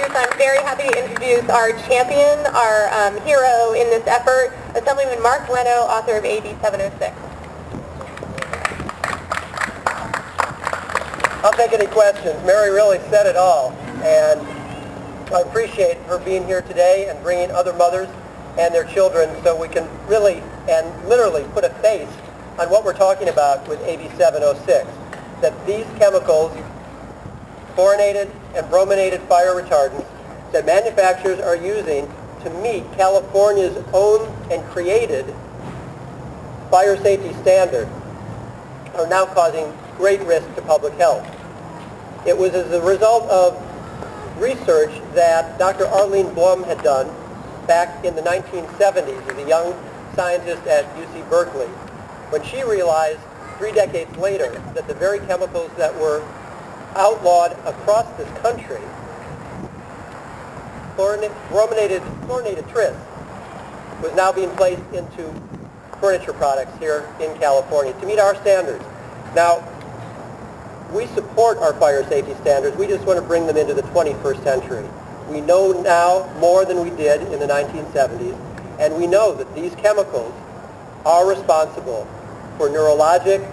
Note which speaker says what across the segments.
Speaker 1: firefighters, I'm very happy to introduce our champion, our hero in this effort, Assemblymember Mark Leno, author of AB 706.
Speaker 2: I'll take any questions. Mary really said it all, and I appreciate her being here today and bringing other mothers and their children so we can really and literally put a face on what we're talking about with AB 706, that these chemicals, chlorinated and brominated fire retardants that manufacturers are using to meet California's own and created fire safety standard, are now causing great risk to public health. It was as a result of research that Dr. Arlene Blum had done back in the 1970s as a young scientist at UC Berkeley, when she realized 3 decades later that the very chemicals that were outlawed across this country, chlorinated tris, was now being placed into furniture products here in California to meet our standards. Now, we support our fire safety standards. We just want to bring them into the 21st century. We know now more than we did in the 1970s, and we know that these chemicals are responsible for neurologic,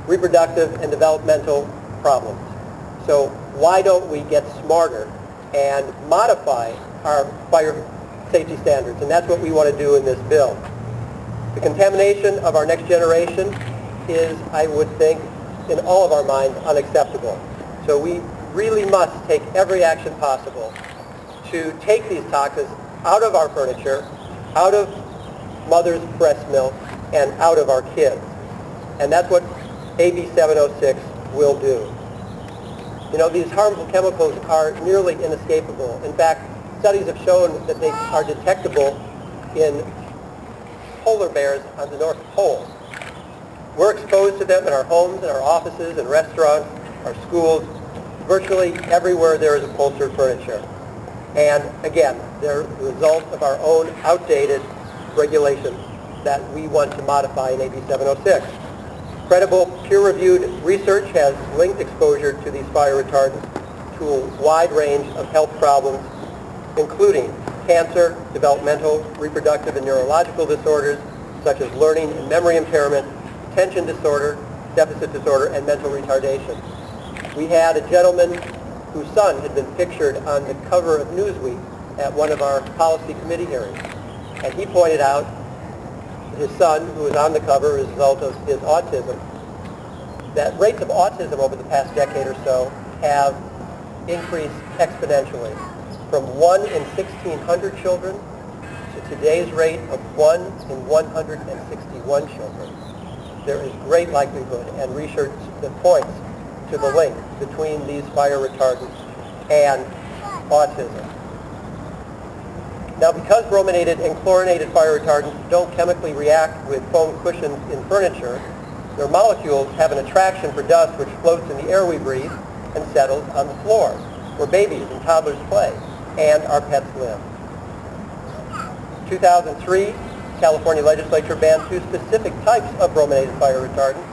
Speaker 2: reproductive, and developmental problems. So why don't we get smarter and modify our fire safety standards? And that's what we want to do in this bill. The contamination of our next generation is, I would think, in all of our minds, unacceptable. So we really must take every action possible to take these toxins out of our furniture, out of mother's breast milk, and out of our kids. And that's what AB 706 will do. You know, these harmful chemicals are nearly inescapable. In fact, studies have shown that they are detectable in polar bears on the North Pole. We're exposed to them in our homes, in our offices, in restaurants, our schools, virtually everywhere there is upholstered furniture. And again, they're the result of our own outdated regulations that we want to modify in AB 706. Credible, peer-reviewed research has linked exposure to these fire retardants to a wide range of health problems, including cancer, developmental, reproductive, and neurological disorders, such as learning and memory impairment, attention disorder, deficit disorder, and mental retardation. We had a gentleman whose son had been pictured on the cover of Newsweek at one of our policy committee hearings, and he pointed out his son, who was on the cover as a result of his autism, that rates of autism over the past decade or so have increased exponentially from 1 in 1,600 children to today's rate of 1 in 161 children. There is great likelihood and research that points to the link between these fire retardants and autism. Now, because brominated and chlorinated fire retardants don't chemically react with foam cushions in furniture, their molecules have an attraction for dust which floats in the air we breathe and settles on the floor, where babies and toddlers play, and our pets live. 2003, California legislature banned 2 specific types of brominated fire retardants.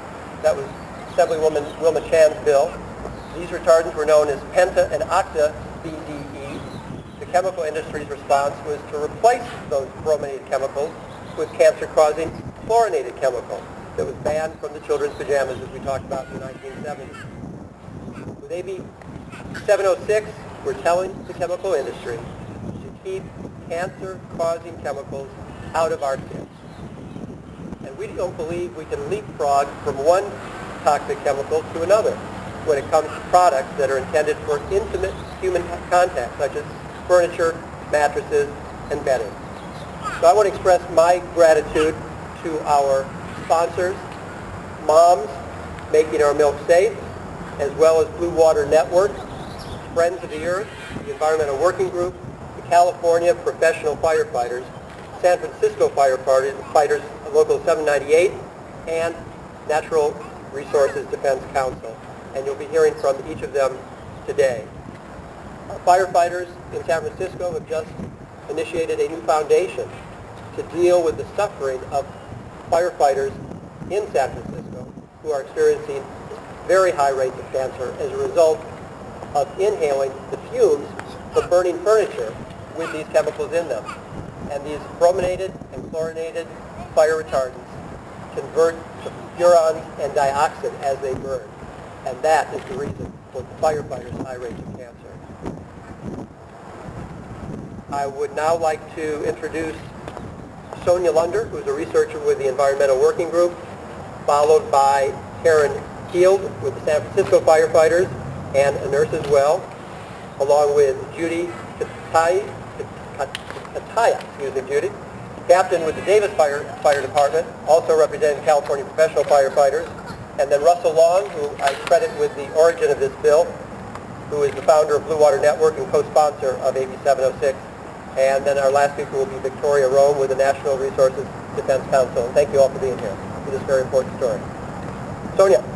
Speaker 2: That was Assemblywoman Wilma Chan's bill. These retardants were known as penta and octa BDE. The chemical industry's response was to replace those brominated chemicals with cancer-causing chlorinated chemical that was banned from the children's pajamas, as we talked about in the 1970s. With AB 706, we're telling the chemical industry to keep cancer-causing chemicals out of our kids. And we don't believe we can leapfrog from one toxic chemical to another when it comes to products that are intended for intimate human contact, such as furniture, mattresses, and bedding. So I want to express my gratitude to our sponsors, Moms Making Our Milk Safe, as well as Blue Water Network, Friends of the Earth, the Environmental Working Group, the California Professional Firefighters, San Francisco Firefighters Local 798, and Natural Resources Defense Council. And you'll be hearing from each of them today. Our firefighters in San Francisco have just initiated a new foundation to deal with the suffering of firefighters in San Francisco who are experiencing very high rates of cancer as a result of inhaling the fumes from burning furniture with these chemicals in them. And these brominated and chlorinated fire retardants convert to furans and dioxin as they burn. And that is the reason for the firefighters' high rates of cancer. I would now like to introduce Sonia Lunder, who's a researcher with the Environmental Working Group, followed by Karen Field with the San Francisco firefighters and a nurse as well, along with Judy Kataya, Judy, captain with the Davis Fire Department, also representing California professional firefighters, and then Russell Long, who I credit with the origin of this bill, who is the founder of Blue Water Network and co-sponsor of AB 706. And then our last speaker will be Victoria Rome with the National Resources Defense Council. And thank you all for being here for this very important story. Sonia.